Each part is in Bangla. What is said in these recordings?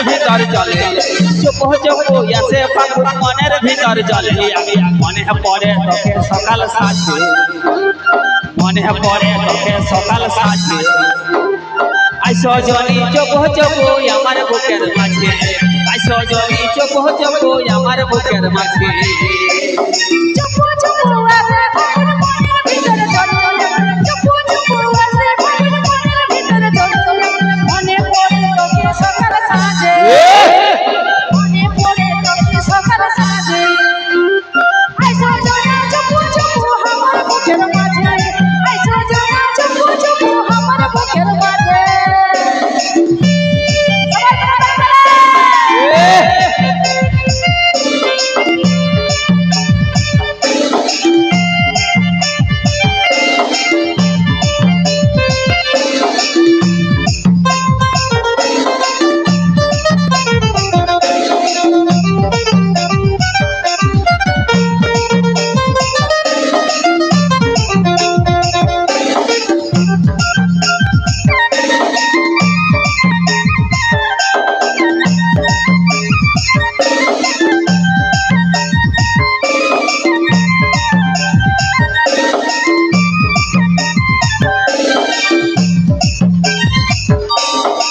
ভিতর চলে চুপ চুপ আসে ফাগুন মনের ভিতর চলে মনে পড়ে তোকে সকাল সাজে মনে পড়ে তোকে সকাল সাজে আই সজনী চুপ চুপ আমার বুকের মাঝে আই সজনী চুপ চুপ আমার বুকের মাঝে চুপ চুপ আসে ফাগুন মনের ভিতর চলে চুপ চুপ আসে ফাগুন মনের ভিতর চলে মনে পড়ে তোকে সকাল সাজে মনে পড়ে তোকে সকাল সাজে আই সজনী চুপ চুপ আমার বুকের মাঝে আই সজনী চুপ চুপ আমার বুকের মাঝে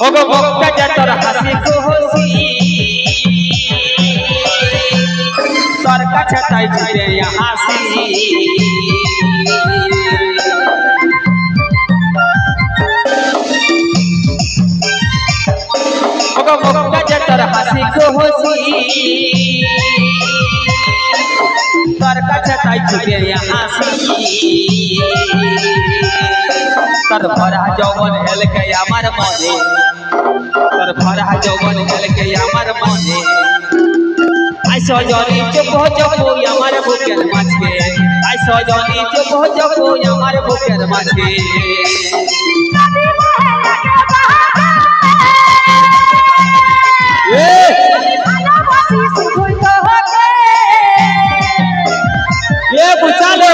ওগো বক্কা যা তোর হাসি খুশি তোর কাছে তাই ছিড়ে হাসি ওগো বক্কা যা তোর হাসি খুশি তোর কাছে তাই ছিড়ে হাসি তোর ভরা যৌবন হেলকে আমার মনে তোর ভরা যৌবন হেলকে আমার মনে আই সজনী চুপ চুপ আমার বুকের মাঝে আই সজনী চুপ চুপ আমার বুকের মাঝে বুঝালো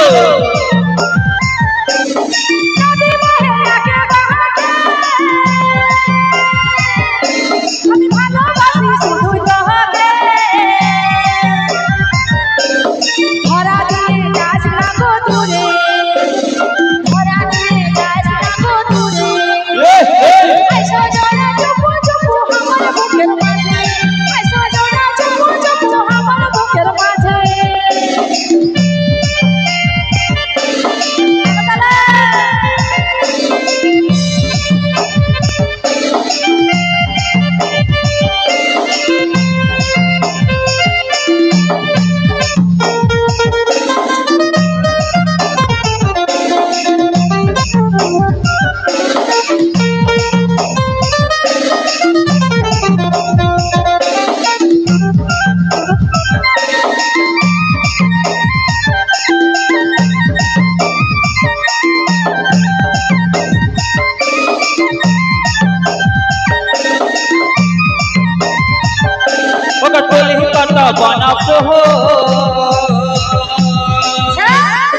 बनब हो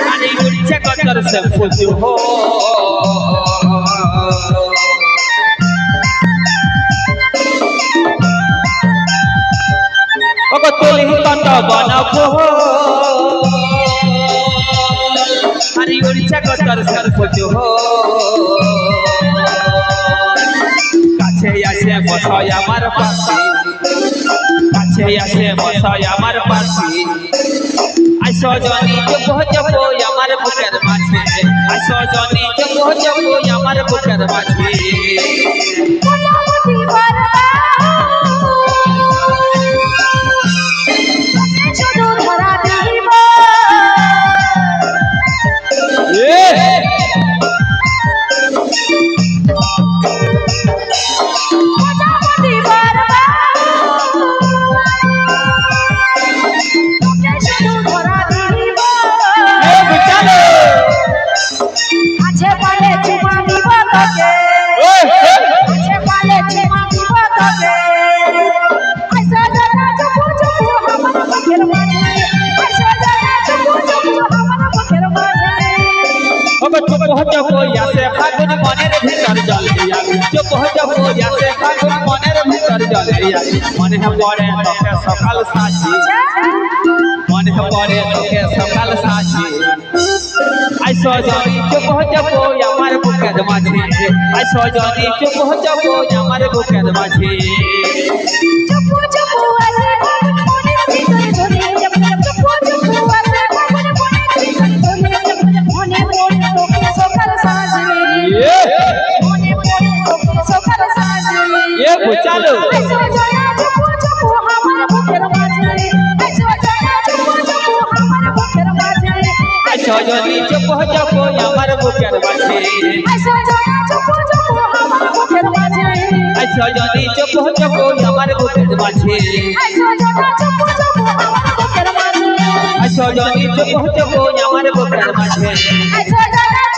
अरे उड़चे कतर से पूछ हो ओको तोली कत बनब हो अरे उड़चे कतर से पूछ हो কাছে আসে বসায় আমার পাশে কাছে আসে বসায় আমার পাশে আই সজনী চুপ চুপ আমার বুকের মাঝে আই সজনী চুপ চুপ আমার বুকের মাঝে ফাগুন মনের ভিতর জল দিয়া চুপ হয়ে যাবো যাতে ফাগুন মনের ভিতর জলে মনে পড়ে তোকে সকাল সাজে মনে পড়ে তোকে সকাল সাজে আই সজনী চুপ যাবো আমার বুকের মাঝে আই সজনী চুপ যাবো আমার বুকের মাঝে চুপু চুপু আসে মনের ভিতরে ধরে চুপু চুপু আসে মনের ভিতরে ধরে মনে পড়ে তোকে সকাল সাজে মনে পড়ে তোকে সকাল সাজে এ বুচালো আইসো জয়া চুপু চুপু আমার বুকের মাঝে আইসো জয়া চুপু চুপু আমার বুকের মাঝে আই সজনী চুপ যাবো আমার বুকের মাঝে আইসো জয়া চুপু চুপু আমার বুকের মাঝে আই সজনী চুপ যাবো আমার বুকের মাঝে আইসো জয়া চুপু চুপু আমার বুকের মাঝে আই সজনী চুপ যাবো আমার বুকের মাঝে আইসো জয়া